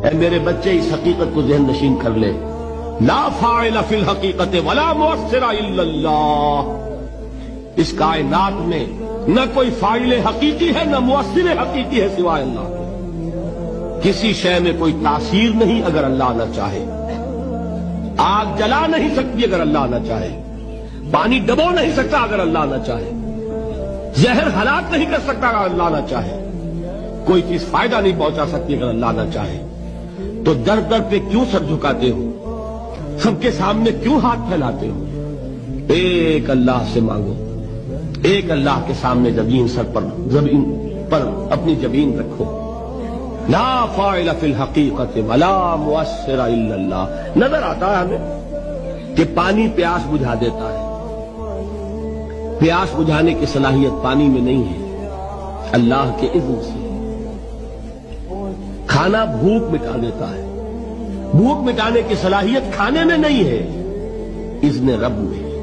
اے میرے بچے اس حقیقت کو ذہن نشین کر لے، لا فاعل فی الحقیقت ولا مؤثر الا اللہ۔ اس کائنات میں نہ کوئی فاعل حقیقی ہے نہ مؤثر حقیقی ہے سوائے اللہ کے۔ کسی شے میں کوئی تاثیر نہیں اگر اللہ نہ چاہے، آگ جلا نہیں سکتی اگر اللہ نہ چاہے، پانی ڈبو نہیں سکتا اگر اللہ نہ چاہے، زہر ہلاک نہیں کر سکتا اگر اللہ نہ چاہے، کوئی چیز فائدہ نہیں پہنچا سکتی اگر اللہ نہ چاہے۔ تو در در پہ کیوں سر جھکاتے ہو؟ سب کے سامنے کیوں ہاتھ پھیلاتے ہو؟ ایک اللہ سے مانگو، ایک اللہ کے سامنے زمین پر اپنی جبین رکھو۔ لا فاعل فی الحقیقت ولا مؤثر الا اللہ۔ نظر آتا ہے ہمیں کہ پانی پیاس بجھا دیتا ہے، پیاس بجھانے کی صلاحیت پانی میں نہیں ہے، اللہ کے اذن سے۔ کھانا بھوک مٹا دیتا ہے، بھوک مٹانے کی صلاحیت کھانے میں نہیں ہے، اذن رب میں ہے۔